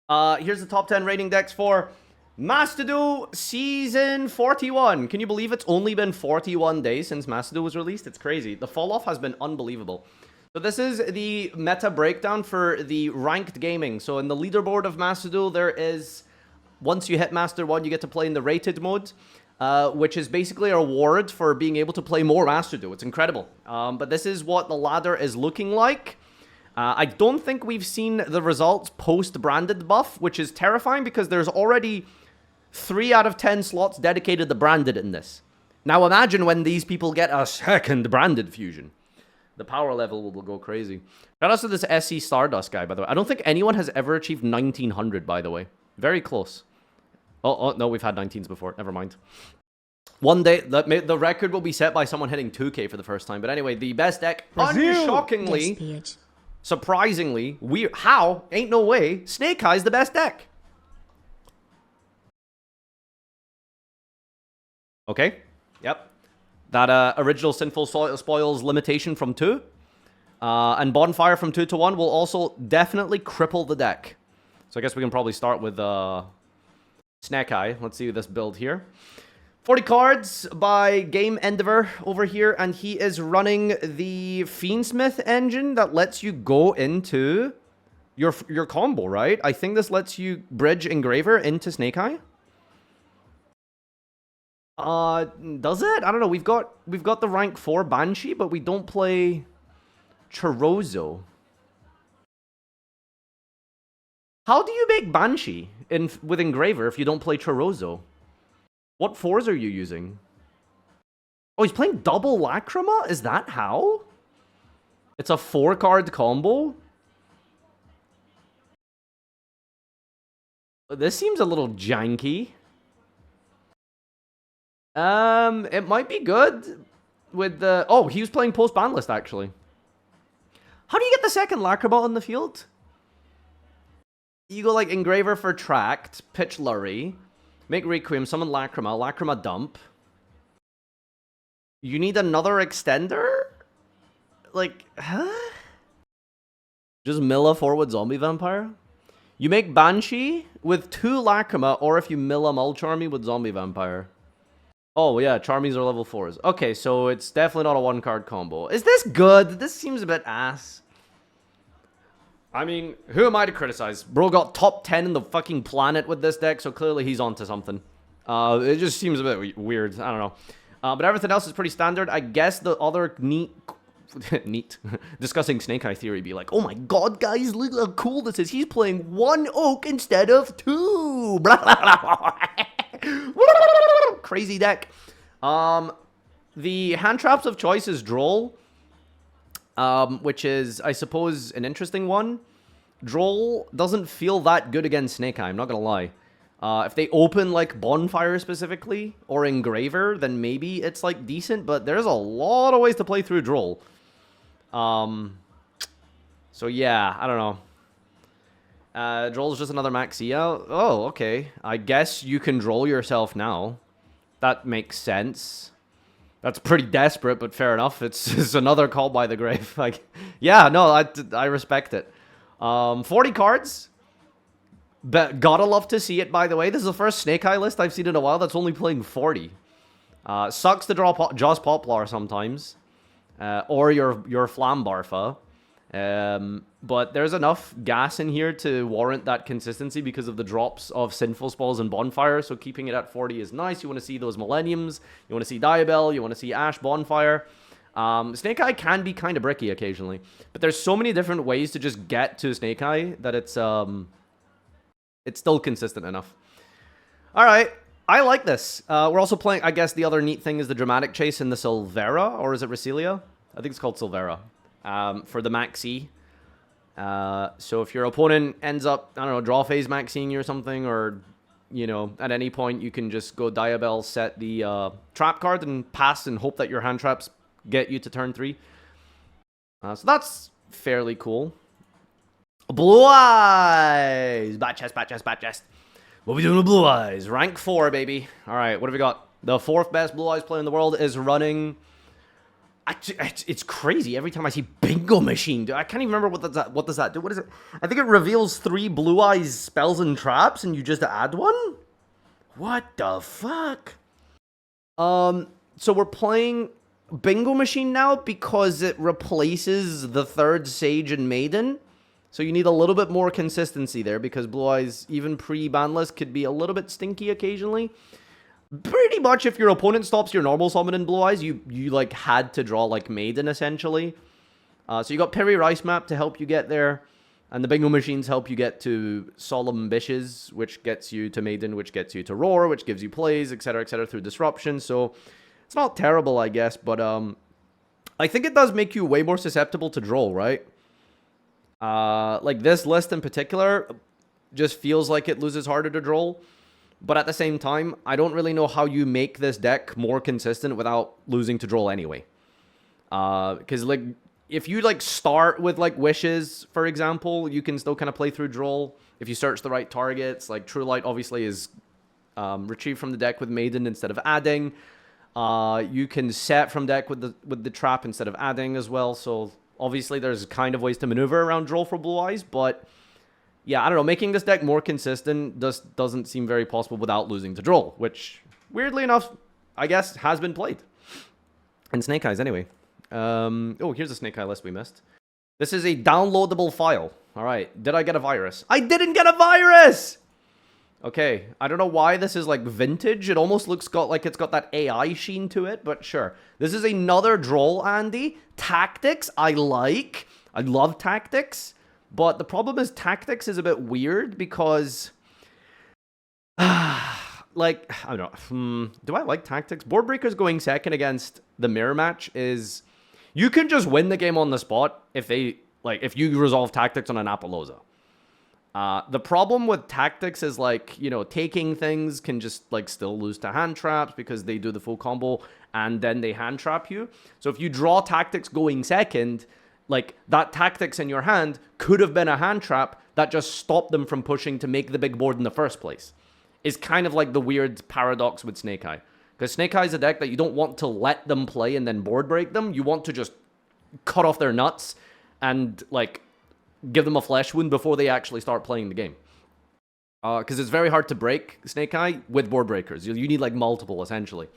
Here's the top 10 rating decks for Mastodon Season 41. Can you believe it's only been 41 days since Mastodon was released? It's crazy. The fall-off has been unbelievable. So this is the meta breakdown for the ranked gaming. So in the leaderboard of Mastodon, there is... Once you hit Master 1, you get to play in the rated mode, which is basically a reward for being able to play more Mastodon. It's incredible. But this is what the ladder is looking like. I don't think we've seen the results post-branded buff, which is terrifying because there's already 3 out of 10 slots dedicated to branded in this. Now imagine when these people get a second branded fusion. The power level will go crazy. Shout out to this SC Stardust guy, by the way. I don't think anyone has ever achieved 1900, by the way. Very close. Oh, no, we've had 19s before. Never mind. One day, the record will be set by someone hitting 2K for the first time. But anyway, the best deck, unshockingly... Surprisingly, ain't no way, Snake Eye's the best deck. Okay, yep. That original Sinful Spoils limitation from 2. And Bonfire from 2 to 1 will also definitely cripple the deck. So I guess we can probably start with Snake Eye. Let's see this build here. 40 cards by Game Endeavor over here, and he is running the Fiendsmith engine that lets you go into your combo, right? I think this lets you bridge Engraver into Snake Eye. Does it? I don't know. We've got the rank 4 Banshee, but we don't play Chorozo. How do you make Banshee with Engraver if you don't play Chorozo? What 4s are you using? Oh, he's playing double Lacrima? Is that how? It's a 4-card combo? This seems a little janky. It might be good with the... Oh, he was playing post-ban list, actually. How do you get the second Lacrima on the field? You go, like, Engraver for Tract, pitch Lurry... Make Requiem, summon Lacrima, Lacrima dump. You need another extender? Like, huh? Just mill a forward zombie vampire? You make Banshee with 2 Lacrima, or if you mill a Mulcharmy with zombie vampire. Oh, yeah, Charmies are level 4s. Okay, so it's definitely not a 1-card combo. Is this good? This seems a bit ass. I mean, who am I to criticize? Bro got top 10 in the fucking planet with this deck, so clearly he's onto something. It just seems a bit weird. I don't know. But everything else is pretty standard. I guess the other neat... discussing Snake Eye theory be like, oh my god, guys, look how cool this is. He's playing 1 oak instead of 2. Crazy deck. The hand traps of choice is Droll. Which is, I suppose, an interesting one. Droll doesn't feel that good against Snake Eye, I'm not gonna lie. If they open, like, Bonfire specifically, or Engraver, then maybe it's, like, decent, but there's a lot of ways to play through Droll. So yeah, I don't know. Droll's just another Maxia. Oh, okay. I guess you can Droll yourself now. That makes sense. That's pretty desperate, but fair enough. It's another call by the grave. Like, yeah, no, I respect it. 40 cards. But gotta love to see it, by the way. This is the first Snake Eye list I've seen in a while that's only playing 40. Sucks to draw Jaws Poplar sometimes. Or your Flam Barfa. But there's enough gas in here to warrant that consistency because of the drops of Sinful Spells and Bonfire, so keeping it at 40 is nice. You want to see those Millenniums, you want to see Diabell, you want to see Ash Bonfire. Snake Eye can be kind of bricky occasionally, but there's so many different ways to just get to Snake Eye that it's still consistent enough. Alright, I like this. We're also playing, I guess the other neat thing is the Dramatic Chase in the Silvera, or is it Resilia? I think it's called Silvera. For the Maxi. So if your opponent ends up, I don't know, draw phase maxing you or something, or, you know, at any point you can just go Diabell, set the trap card, and pass and hope that your hand traps get you to turn 3. So that's fairly cool. Blue Eyes! Bat chest, bat chest, bat chest. What are we doing with Blue Eyes? Rank 4, baby. Alright, what have we got? The 4th best Blue Eyes player in the world is running It's crazy. Every time I see Bingo Machine, dude, I can't even remember what does that do. What is it? I think it reveals 3 Blue Eyes spells and traps, and you just add one? What the fuck? So we're playing Bingo Machine now because it replaces the 3rd Sage and Maiden. So you need a little bit more consistency there because Blue Eyes, even pre-banless, could be a little bit stinky occasionally. Pretty much if your opponent stops your normal summon in Blue Eyes, you like had to draw like Maiden essentially. So you got Piri Rice Map to help you get there. And the Bingo Machines help you get to Solemn Bishes, which gets you to Maiden, which gets you to Roar, which gives you plays, etc., through Disruption. So it's not terrible, I guess, but I think it does make you way more susceptible to draw, right? Like this list in particular just feels like it loses harder to draw. But at the same time, I don't really know how you make this deck more consistent without losing to draw anyway. Because like if you like start with like Wishes, for example, you can still kind of play through draw if you search the right targets. Like True Light obviously is retrieved from the deck with Maiden instead of adding. You can set from deck with the trap instead of adding as well. So obviously there's kind of ways to maneuver around draw for Blue Eyes, but yeah, I don't know. Making this deck more consistent just doesn't seem very possible without losing to draw, which weirdly enough, I guess has been played. And Snake Eyes anyway. Oh, here's a Snake Eye list we missed. This is a downloadable file. All right. Did I get a virus? I didn't get a virus! Okay. I don't know why this is like vintage. It almost looks like it's got that AI sheen to it, but sure. This is another draw, Andy. Tactics, I like. I love Tactics. But the problem is Tactics is a bit weird because... like, I don't know. Do I like Tactics? Board Breakers going second against the mirror match is... You can just win the game on the spot if you resolve Tactics on an Appaloosa. The problem with Tactics is like, you know, taking things can just like still lose to hand traps because they do the full combo and then they hand trap you. So if you draw Tactics going second, like that Tactics in your hand could have been a hand trap that just stopped them from pushing to make the big board in the first place. Is kind of like the weird paradox with Snake Eye. Because Snake Eye is a deck that you don't want to let them play and then board break them. You want to just cut off their nuts and like give them a flesh wound before they actually start playing the game. Because it's very hard to break Snake Eye with board breakers. You need like multiple essentially.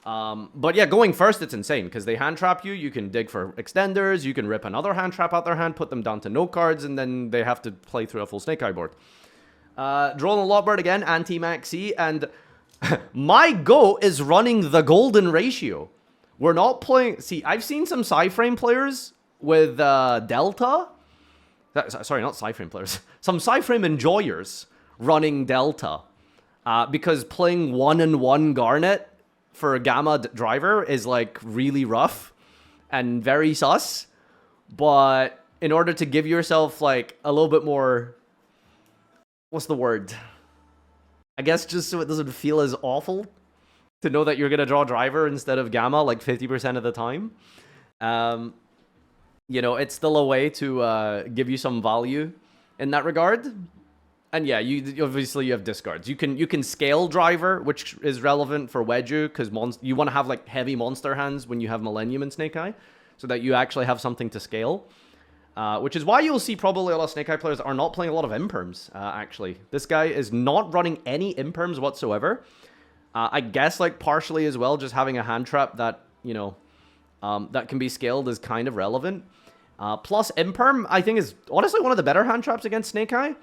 But yeah, going first, it's insane because they hand trap you. You can dig for extenders. You can rip another hand trap out their hand, put them down to no cards, and then they have to play through a full Snake Eye board. Droll and Lotbird again, anti-maxi, and my go is running the golden ratio. We're not playing... See, I've seen some Psyframe players with Delta. Sorry, not Psyframe players. Some Psyframe enjoyers running Delta. Because playing 1-1 Garnet for a Gamma driver is like really rough and very sus. But in order to give yourself like a little bit more... What's the word? I guess just so it doesn't feel as awful to know that you're going to draw driver instead of Gamma like 50% of the time. You know, it's still a way to give you some value in that regard. And yeah, you obviously you have discards. You can scale driver, which is relevant for Wedju, because you want to have like heavy monster hands when you have Millennium and Snake Eye, so that you actually have something to scale. Which is why you'll see probably a lot of Snake Eye players are not playing a lot of Imperms, actually. This guy is not running any Imperms whatsoever. I guess, like, partially as well, just having a hand trap that, you know, that can be scaled is kind of relevant. Plus, Imperm, I think, is honestly one of the better hand traps against Snake Eye.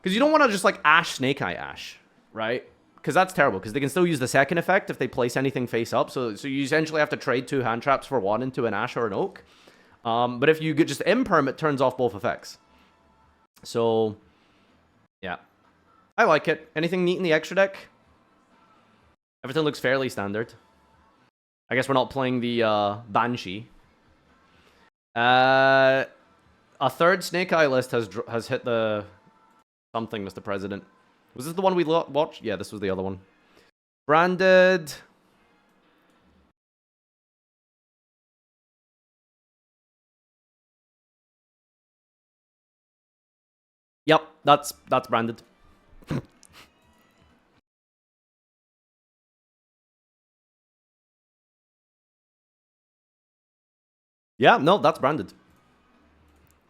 Because you don't want to just, like, Ash Snake Eye Ash, right? Because that's terrible, because they can still use the second effect if they place anything face up. So you essentially have to trade 2 hand traps for 1 into an Ash or an Oak. But if you get just Imperm, it turns off both effects. So, yeah. I like it. Anything neat in the extra deck? Everything looks fairly standard. I guess we're not playing the Banshee. A third Snake Eye list has hit the... something, Mr. President. Was this the one we watched? Yeah, this was the other one. Branded... Yep, that's branded. Yeah, no, that's branded.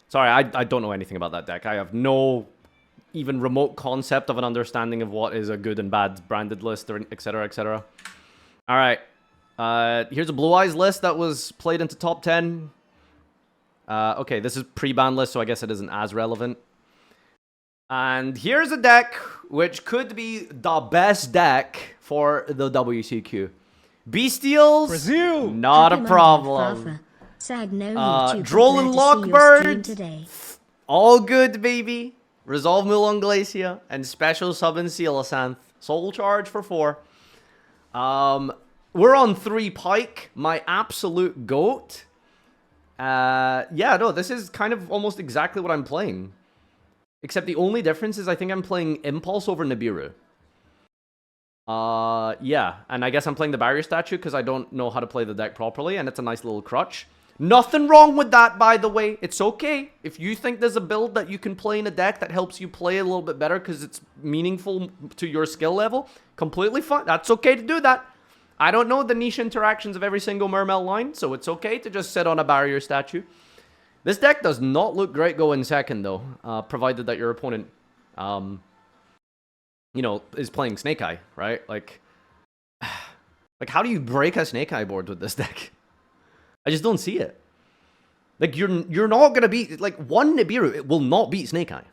Sorry, I don't know anything about that deck. I have no even remote concept of an understanding of what is a good and bad branded list, or etc, etc. All right. Here's a Blue Eyes list that was played into top 10. Okay, this is pre-ban list, so I guess it isn't as relevant. And here's a deck which could be the best deck for the WCQ. Bestials, Brazil. Not a problem. Sad no YouTube. Droll and Lockbird, all good, baby. Resolve Mulan Glacia and special summon Sealasanth. Soul Charge for 4. We're on 3 Pike, my absolute goat. Yeah, no, this is kind of almost exactly what I'm playing. Except the only difference is I think I'm playing Impulse over Nibiru. Yeah, and I guess I'm playing the Barrier Statue because I don't know how to play the deck properly, and it's a nice little crutch. Nothing wrong with that, by the way. It's okay. If you think there's a build that you can play in a deck that helps you play a little bit better because it's meaningful to your skill level, completely fine. That's okay to do that. I don't know the niche interactions of every single Mermail line, so it's okay to just sit on a Barrier Statue. This deck does not look great going second, though, provided that your opponent, you know, is playing Snake Eye, right? Like, how do you break a Snake Eye board with this deck? I just don't see it. Like, you're not gonna beat, like, one Nibiru, it will not beat Snake Eye.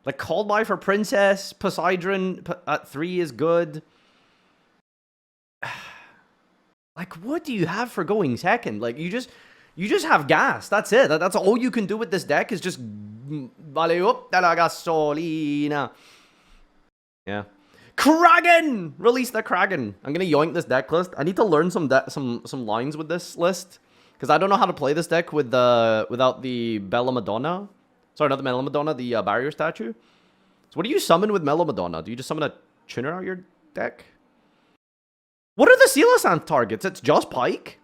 Like, Called By for Princess, Poseidon at 3 is good. Like, what do you have for going second? Like, you just have gas. That's it. That's all you can do with this deck is just vale up de la gasolina. Yeah. Kraken! Release the Kraken. I'm gonna yoink this deck list. I need to learn some lines with this list because I don't know how to play this deck with without the Bella Madonna. Sorry, not the Bella Madonna, the Barrier Statue. So what do you summon with Bella Madonna? Do you just summon a tuner out your deck? What are the Sealasanth targets? It's just Pike?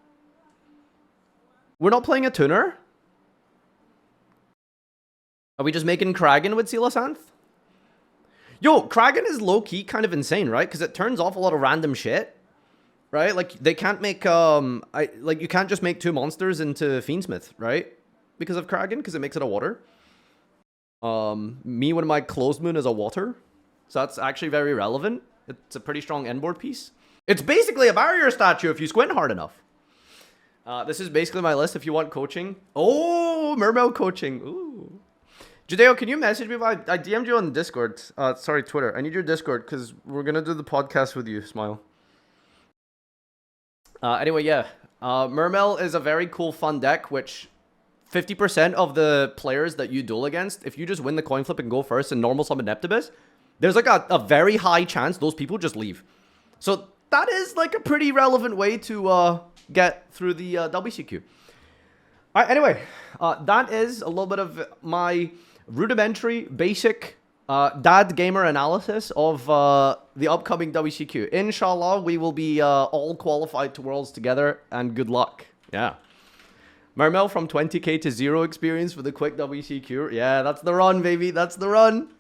We're not playing a tuner? Are we just making Kraken with Sealasanth? Yo, Kraken is low-key kind of insane, right? Because it turns off a lot of random shit. Right? Like, they can't make, like, you can't just make 2 monsters into Fiendsmith, right? Because of Kraken, because it makes it a water. Me when my Closed Moon is a water. So that's actually very relevant. It's a pretty strong endboard piece. It's basically a Barrier Statue if you squint hard enough. This is basically my list if you want coaching. Oh, Mermail coaching. Ooh. Judeo, can you message me? I DM'd you on Discord. Sorry, Twitter. I need your Discord because we're going to do the podcast with you, Smile. Anyway, yeah. Mermail is a very cool, fun deck, which 50% of the players that you duel against, if you just win the coin flip and go first and normal summon Neptibus, there's like a very high chance those people just leave. So that is like a pretty relevant way to get through the WCQ. All right, anyway, that is a little bit of my rudimentary, basic dad gamer analysis of the upcoming WCQ. Inshallah, we will be all qualified to Worlds together, and good luck. Yeah. Mermail from 20k to 0 experience for the quick WCQ. Yeah, that's the run, baby. That's the run.